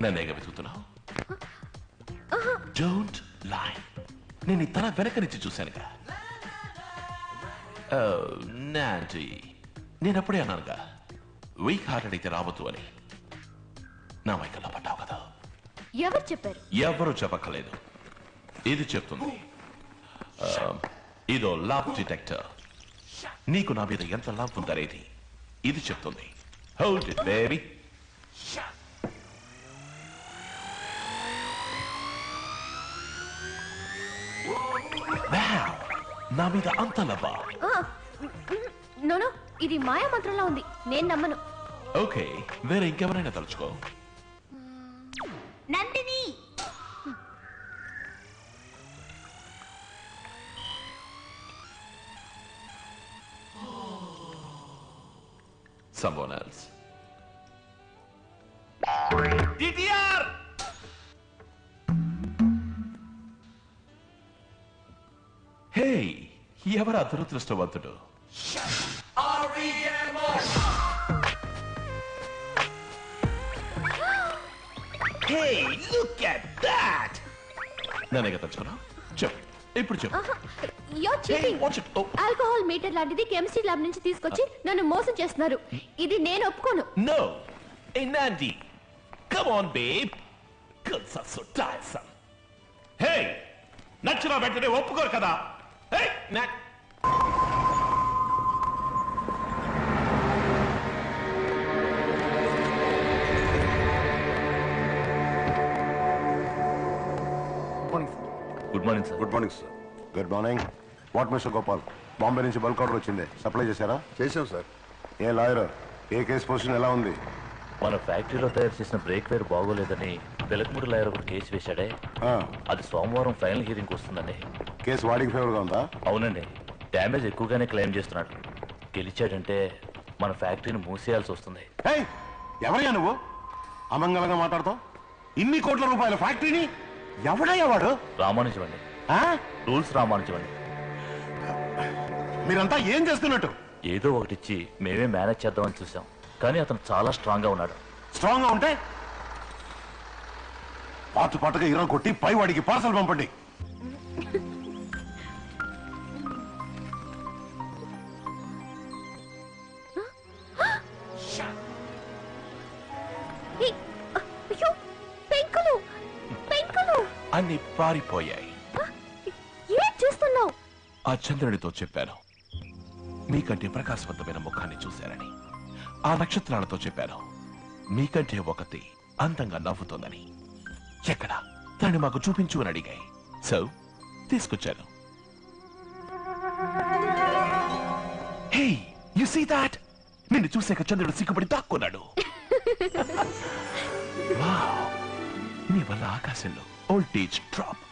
నన్నేగా వెతుకుతున్నావు? Don't lie. నేను తన వెనక నుంచి చూశానుగా. నాంటీ, నేనప్పుడే అన్నానుగా వీక్ హార్టెడ్ అయితే రావద్దు అని. నా మైకల్లో పడ్డావు కదా. ఎవరు చెప్పారు? ఎవరు చెప్పక్కలేదు, ఇది చెప్తుంది. ఇదో లవ్ డిటెక్టర్. నీకు నా మీద ఎంత లవ్ ఉందనేది ఇది చెప్తుంది. Hold it baby. నా మీద అంత లవ్వా? నోనో, ఇది మాయా మంత్రంలా ఉంది, నేను నమ్మను. ఓకే, వేరే ఇంకెవరైనా తలుచుకో. Nandini. Someone else. DTR! Hey, ఎవరు అదృష్టవంతుడు? Hey, look at that! నన్ను తలుచుకున్నా? చెప్పు, ఇప్పుడు చెప్పు. You're cheating. ఆల్కహాల్ మీటర్ లాంటిది కెమిస్ట్రీ ల్యాబ్ నుంచి తీసుకొచ్చి నన్ను మోసం చేస్తున్నారు. ఇది నేను ఒప్పుకోను. No. Hey, Nandi. Come on, babe. Girls are so tiresome. Hey, నచ్చిన వెంటనే ఒప్పుకోరు కదా. Hey, good morning sir. Good morning sir. Good morning. What mister Gopal, Bombay నుంచి బల్క్ ఆర్డర్ వచ్చింది, సప్లై చేశారా? చేశాం సార్. ఏ లాయర్, ఏ కేసు పొజిషన్ ఎలా ఉంది? మన ఫ్యాక్టరీలో తయారు చేసిన బ్రేక్ వేర్ బాగోలేదని వెలకమూడి లాయర్ ఒకటి కేసు వేశాడే, అది సోమవారం ఫైనల్ హియరింగ్ వస్తుందండి. కేసు వాడికి ఫేవర్ గా ఉందా? అవునండి, డ్యామేజ్ ఎక్కువగానే క్లెయిమ్ చేస్తున్నాడు. గెలిచాడంటే మన ఫ్యాక్టరీని మూసేయాల్సి వస్తుంది. ఎవరయ్యా నువ్వు అమంగళంగా మాట్లాడతావు? ఇన్ని కోట్ల రూపాయల ఫ్యాక్టరీని ఎవడయ్యా వాడు? రామానుజం అండి, రూల్స్ రామానుజం అండి. మీరంతా ఏం చేస్తున్నట్టు? ఏదో ఒకటిచ్చి మేమే మేనేజ్ చేద్దామని చూసాం, కానీ అతను చాలా స్ట్రాంగ్ గా ఉన్నాడు. స్ట్రాంగ్ గా ఉంటే పాటుగా ఇరా కొట్టి పై వాడికి పార్సల్ పంపండి. అన్ని పారిపోయాయి. ఏం చేస్తున్నావు? ఆ చంద్రుడితో చెప్పాను మీకంటే ప్రకాశవంతమైన ముఖాన్ని చూశారని. ఆ నక్షత్రాలతో చెప్పాను మీకంటే ఒకటి అందంగా నవ్వుతోందని. ఎక్కడ దాన్ని మాకు చూపించు అని అడిగాయి. సో తీసుకొచ్చాను. హే, యు సీ దాట్? నిన్ను చూసాక చంద్రుడు సిగ్గుపడి దాక్కున్నాడు. నీ వల్ల ఆకాశంలో వోల్టేజ్ డ్రాప్.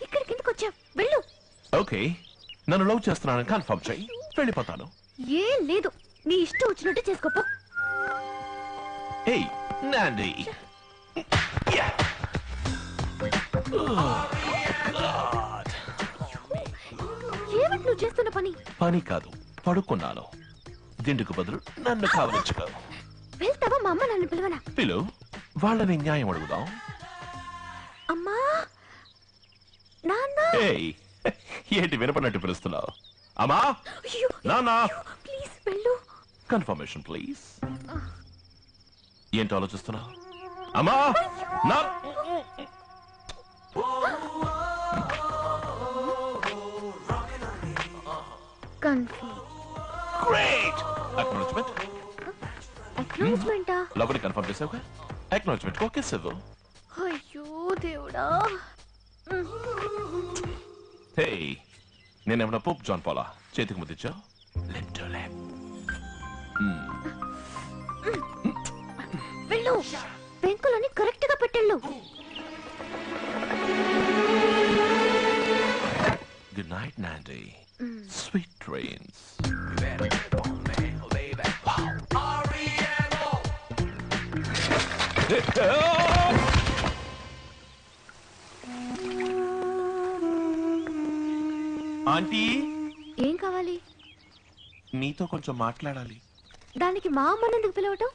ఇక్కడ కిందకు వచ్చావు, వెళ్ళు. ఓకే, నన్ను లవ్ చేస్తున్నానని కన్ఫర్మ్ చేయి, వెళ్ళిపోతాను. ఏం లేదు, నీ ఇష్టం వచ్చినట్టు చేసుకోపో. ఏయ్ నాండి, ఏమిటి నువ్వు చేస్తున్న పని? పని కాదు, పడుకున్నాను. దిండుకు బదులు నన్ను కావలించుకో. వెళ్తావా? మా అమ్మ నన్ను పిలవనా? పిలు, వాళ్ళని న్యాయం అడుగుదాం. అమ్మా, నాన్న. ఏయ్, ఏంటి వినపడినట్టు పిలుస్తున్నావు? అమ్మా, నాన్న, ప్లీజ్ వెళ్ళు. Confirmation please. ఏంటి ఆలోచిస్తున్నావు? అమ్మా, నా గ్రేట్ అక్నాలెడ్జ్మెంట్. అక్నాలెడ్జ్మెంటా? లోపలి కన్ఫర్మ్ చేసావుగా, అక్నాలెడ్జ్మెంట్ ఓకే సార్. అయ్యో దేవుడా. హే, నేనేమన్నా పోప్ జాన్ పాలా చేతికి ముద్దిచ్చా? వెళ్ళు, పెంకులని కరెక్ట్ గా పెట్టెళ్ళు. గుడ్ నైట్ నాండి, స్వీట్ డ్రీమ్స్. ఆంటీ, ఏం కావాలి? నీతో కొంచెం మాట్లాడాలి. దానికి మా అమ్మని ఎందుకు పిలవటం?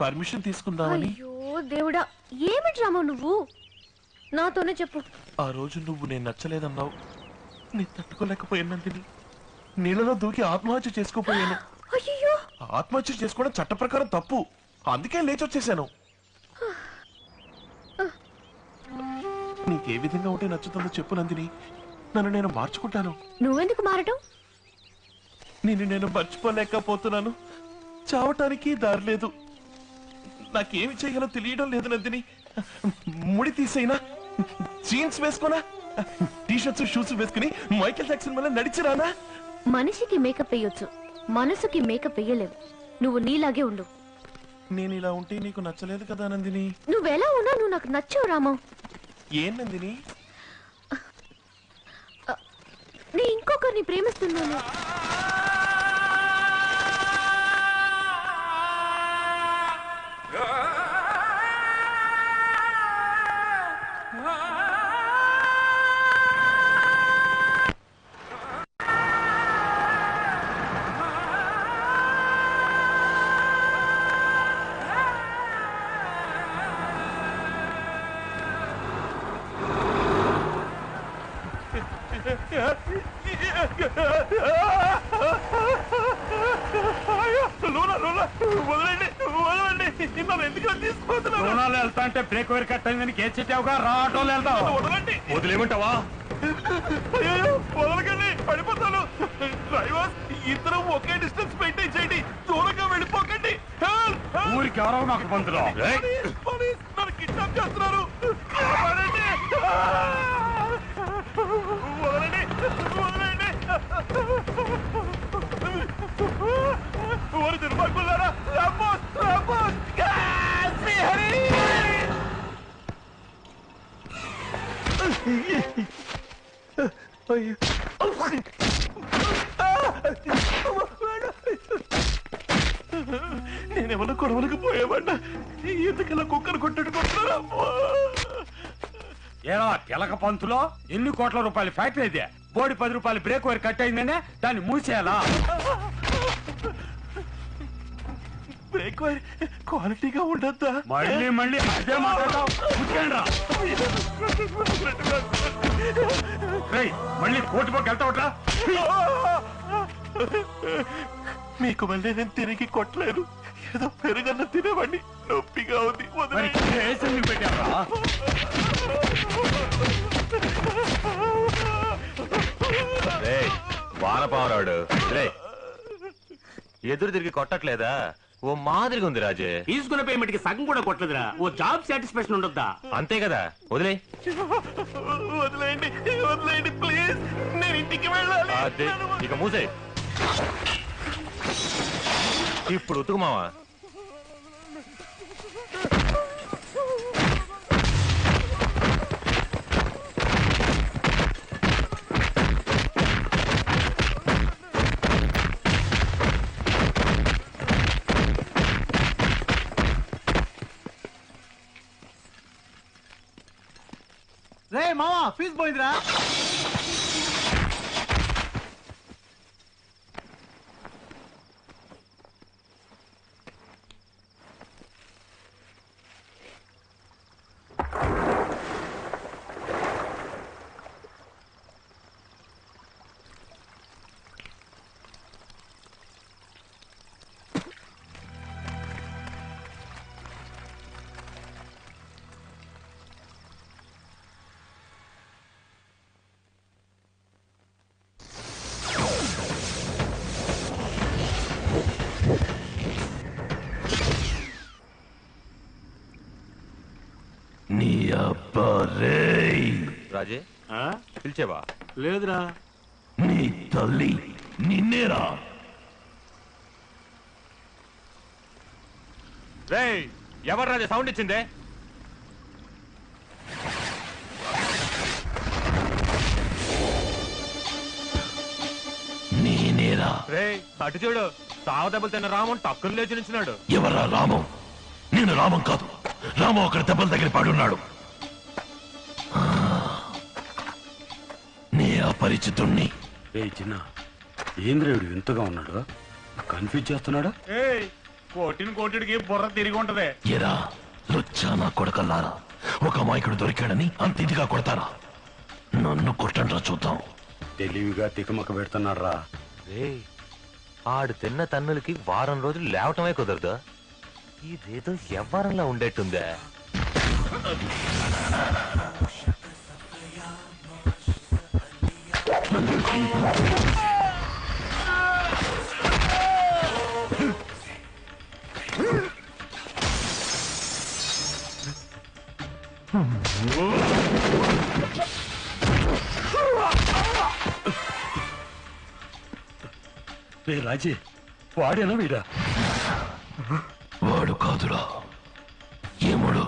పర్మిషన్ తీసుకుందామని. అయ్యో దేవుడా, ఏమిటి రామా నువ్వు? నాతోనే చెప్పు. ఆ రోజు నువ్వు నేను నచ్చలేదన్నావు. నీ తట్టుకోలేకపోయానందిని. నీళ్ళలో దూకి ఆత్మహత్య చేసుకోపోయాను. అయ్యో, ఆత్మహత్య చేసుకోవడం చట్ట ప్రకారం తప్పు. అందుకే లేచొచ్చేసాను. నీకే విధంగా ఉంటే నచ్చుతుందో చెప్పు నందిని. నన్ను నేను మార్చుకుంటాను. నువ్వెందుకు మారటం? నేను మర్చిపోలేకపోతున్నాను. చావటానికి దారి లేదు. నాకేమి చేయాలో తెలియడం లేదు నందిని. ముడి తీసైనా, జీన్స్ వేసుకోనా, టీషర్ట్స్ షూస్ వేసుకుని మైకేల్ జాక్సన్ వల్ల నడిచిరానా? మనిషికి మేకప్ వేయొచ్చు, మనసుకి మేకప్ వేయలేవు. నువ్వు నీలాగే ఉండు. నేను ఇలా ఉంటే నీకు నచ్చలేదు కదా నందిని. నువ్వెలా ఉన్నా నువ్వు నాకు నచ్చావు రామా. ఏం నందిని? నీ ఇంకొకరిని ప్రేమిస్తున్నాను. రుణాలు వెళ్తా అంటే బ్రేక్ వైర్ కట్ అయిందని కేసు చెప్పావుగా, రా ఆటోలు వెళ్తావు. వదిలేమంటావా? అయ్యో వదలకండి, పడిపోతాను. డ్రైవర్స్ ఇద్దరు ఒకే డిస్టెన్స్ మెయింటైన్ చేయండి. దూరంగా వెళ్ళిపోకండి. ఊరికి ఎవరో నాకు పంతులు. పోలీస్ నన్ను కిడ్నాప్ చేస్తున్నారు. కాపాడండి. వదలండి, వదలండి. ఓరి దుర్మార్గులారా, రాంబోస్, రాంబోస్, శ్రీహరి. నేనేమన్నా గొడవలకు పోయామన్నా ఎందుకలా కుక్కను కొట్టుకుంటున్నారా? ఏరా తెలక పంతులో, ఎన్ని కోట్ల రూపాయల ఫ్యాక్టరీ అయితే బోడి 10 రూపాయలు బ్రేక్ వైర్ కట్ అయిందనే దాన్ని మూసేయాలా? బ్రేక్ వైర్ క్వాలిటీగా ఉండద్దా? మళ్ళీ మళ్ళీ అదే మాట్లాడతావు. మళ్ళీ కోర్టు పోకి వెళ్తావుట్రా. మీకు మళ్ళీ నేను తిరిగి కొట్టలేను. ఏదో పెరుగన్న తినేవాడిని. నొప్పిగా ఉంది. మరి కేసు ఎందుకు పెట్టావా? వానపావరాడు ఎదురు తిరిగి కొట్టట్లేదా? ఓ మాదిరిగా ఉంది రాజే. తీసుకున్న పేమెంట్ కి సగం కూడా కొట్టలేదురా. ఓ జాబ్ సాటిస్ఫాక్షన్ ఉండొద్దా? అంతే కదా, వదిలే. వదిలేయండి, వదిలేయండి ప్లీజ్. నేను ఇంటికి వెళ్ళాలి. ఇక మూసే. ఇప్పుడు ఉతుకు మావా. రే మావా, ఫీజు పోయిందిరా. నీ అబ్బా రేయ్. రాజే పిలిచేవా? లేదురా. నీ తల్లి నిన్నేరా. రేయ్, ఎవరు రాజే సౌండ్ ఇచ్చిందే? నేనేరా. రేయ్ అటు చూడు, సావ దెబ్బలు తిన్న రామం టక్కును లేచి నించున్నాడు. ఎవరా రామం? నేను రామం కాదు. రామం అక్కడ దెబ్బల దగ్గర పడున్నాడు. నీ అపరిచితుణ్ణి. చిన్న ఏంద్రేవుడు వింతగా ఉన్నాడు, కన్ఫ్యూజ్ చేస్తున్నాడు. కోటికి బుర్ర తిరిగి ఉంటది. ఎరా లుచ్చా నా కొడకల్లారా, ఒక అమాయకుడు దొరికాడని అంత ఇదిగా కొడతారా? నన్ను కొట్టండ్రా చూద్దాం. తెలివిగా తికమక పెడుతున్నాడు రా. ఆడు తిన్న తన్నులకి వారం రోజులు లేవటమే కుదరదు. ఇదేదో ఎవ్వరంలా ఉండేట్టుందే. రాజీ వాడేనా వీడా? వాడు కాదురా, ఏముడు.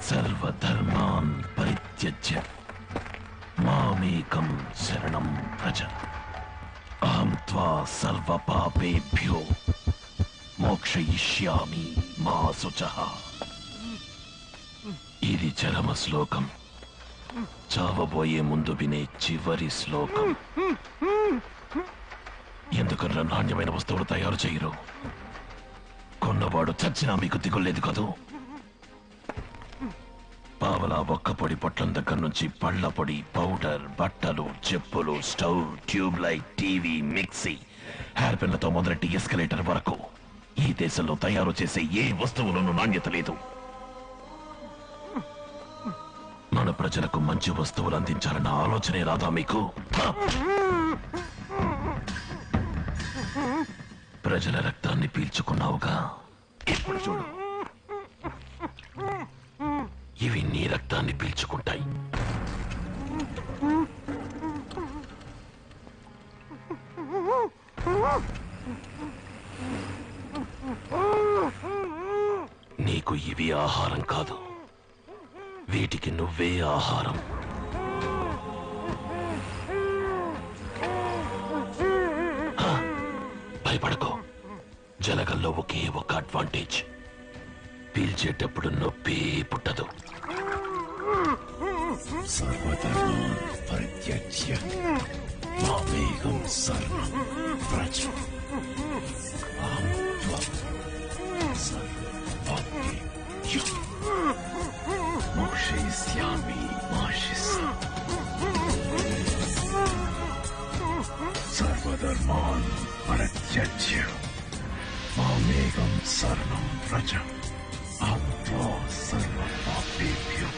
సర్వధర్మాన్ పరిత్యజ్య మామేకం శరణం వ్రజ అహం త్వా సర్వపాపేభ్యో మోక్షయిష్యామి మా శుచః. ఇది చరమ శ్లోకం, చావబోయే ముందు వినే చివరి శ్లోకం. ఎందుకన్నా నాణ్యమైన వస్తువులు తయారు చేయరు? కొన్నవాడు చచ్చినా మీకు దిగులేదు కదూ. పావలా ఒక్క పొడి పొట్లం దగ్గర నుంచి పళ్ళ పొడి, పౌడర్, బట్టలు, చెప్పులు, stove, tube light, TV, mixie, hair పెన్లతో మొదలెట్టి ఎస్కలేటర్ వరకు ఈ దేశంలో తయారు చేసే ఏ వస్తువులోనూ నాణ్యత లేదు. మన ప్రజలకు మంచి వస్తువులు అందించాలన్న ఆలోచనే రాదా మీకు? ప్రజల రక్తాన్ని పీల్చుకున్నావుగా, ఇప్పుడు చూడు, ఇవి నీ రక్తాన్ని పీల్చుకుంటాయి. నీకు ఇవి ఆహారం కాదు, వీటికి నువ్వే ఆహారం. భయపడకో, జలగల్లో ఒకే ఒక అడ్వాంటేజ్, పీల్చేటప్పుడు నొప్పి పుట్టదు. సర్వధర్మాన్ పరిత్యజ్య మామేకం శరణం వ్రజ. అహం త్వం సర్వపాపేభ్యో మోక్షయిష్యామి మా శిష్యా. సర్వధర్మాన్ పరిత్యజ్య మామేకం శరణం వ్రజ. అహం త్వం సర్వపాపేభ్యో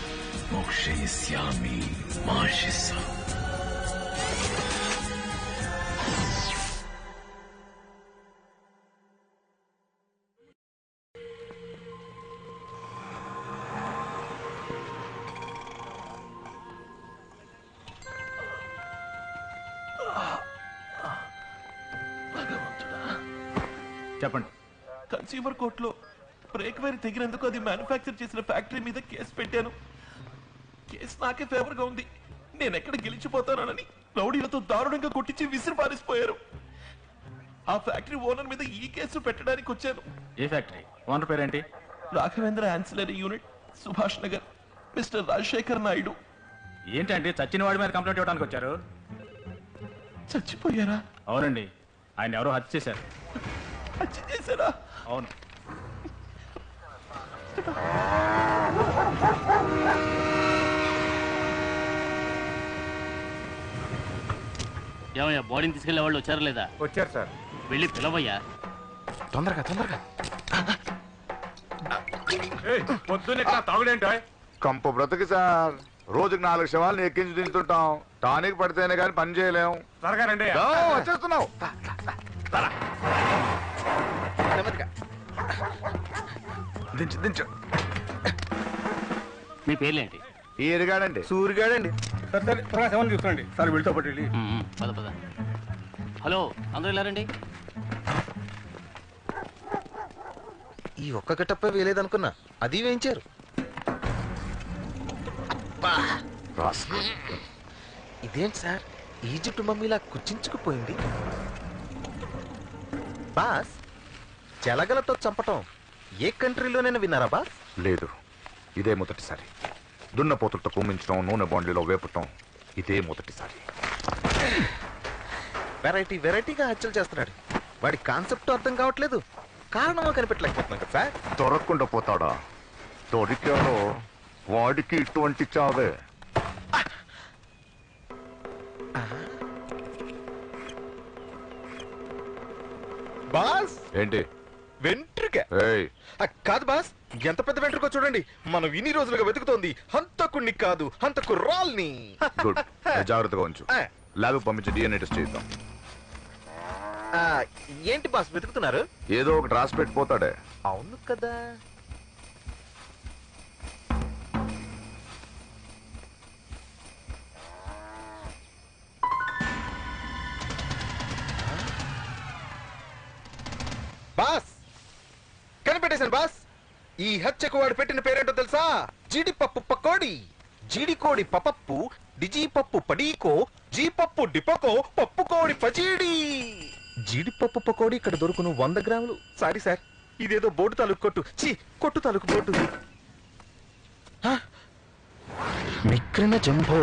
మోక్షయిష్యామి మా శిష్యా. చెప్పండి. కన్స్యూమర్ కోర్టులో బ్రేక్ వైర్ తెగినందుకు అది మ్యానుఫ్యాక్చర్ చేసిన ఫ్యాక్టరీ మీద కేసు పెట్టాను. కేసు నాకే ఫేవర్ గా ఉంది. నేను ఎక్కడ గెలిచిపోతానని రౌడీలతో దారుణంగా కొట్టించి విసిరి పారేసిపోయారు. ఆ ఫ్యాక్టరీ ఓనర్ మీద ఈ కేసు పెట్టడానికి వచ్చాను. ఏ ఫ్యాక్టరీ ఓనర్ పేరేంటి? Raghavendra ancillary unit, Subhash Nagar, mister Rajasekhar Naidu. ఏంటంటే చచ్చిన వాడి మీద కంప్లైంట్ ఇవ్వడానికి వచ్చారు? చచ్చిపోయారా? అవునండి, ఆయన ఎవరో హత్య చేశారు. హత్య చేశారా? అవును. ఏమయ్యా, బాడీని తీసుకెళ్లే వాళ్ళు వచ్చారా లేదా? వచ్చారు సార్. వెళ్ళి పిలవయ్యా. తొందరగా తొందరగా. పొద్దున్న తాగుడేంటో కంపు బ్రతుకు సార్. రోజుకి 4 శవాలను ఎక్కించి దించుతుంటాం. టానిక్ పడితేనే కానీ పని చేయలేం. త్వరగా రండి. వచ్చేస్తున్నావు. దించు దించు. మీ పేర్లేంటి? ఈ ఎరిగాడండి. సూరిగాడండి. త్వరగా శవం చూసుకోండి సార్. వీళ్ళతో పాటు వెళ్ళి. పద పద. హలో, అందరూ వెళ్ళారండి. ఈ ఒక్క గట్టప్ప వేయలేదనుకున్నా, అది వేయించారు. ఇదేంటి సార్, ఈజిప్ట్ మమ్మీలా కుచించుకుపోయింది. బాస్, జలగలతో చంపటం ఏ కంట్రీలోనైనా విన్నారా బాస్? లేదు, ఇదే మొదటిసారి. దున్నపోతులతో కుమ్మించడం, నూనె బాండ్లీలో వేపటం ఇదే మొదటిసారి. వెరైటీ వెరైటీగా హత్యలు చేస్తున్నాడు. వాడి కాన్సెప్ట్ అర్థం కావట్లేదు, కారణమో కనిపెట్టలేకపోతున్నాం కదా సార్. దొరకకుండా పోతాడా? దొరికాడో వాడికి ఇటువంటి చావే. బాస్, ఏంటి? వెంట్రుక. ఏయ్, కాదు బాస్, ఎంత పెద్ద వెంట్రుకో చూడండి. మనం ఇన్ని రోజులుగా వెతుకుతోంది హంతకుణ్ణి కాదు, హంతకు రాల్ని. గుడ్. జాగ్రత్తగా ఉంచు. ల్యాబ్ పంపించి DNA టెస్ట్ చేద్దాం. ఏంటి బాస్ వెతుకుతున్నారు? ఏదో ఒకటి రాసి పెట్టిపోతాడే. అవును కదా. బాస్, కనిపెట్టేశాను బాస్. ఈ హత్యకు వాడు పెట్టిన పేరేంటో తెలుసా? జీడిపప్పు పకోడి. జీడికోడి పపప్పు, డిజీపప్పు పడీకో, జీపప్పు డిపకో, పప్పు కోడి పచీడి. జీడిపప్పు పకోడి ఇక్కడ దొరుకును 100 గ్రాములు. సారీ సార్, ఇదేదో బోటు తాలూకు కొట్టు. కొట్టు తాలూకు బోటు. మిక్రిన జంబో.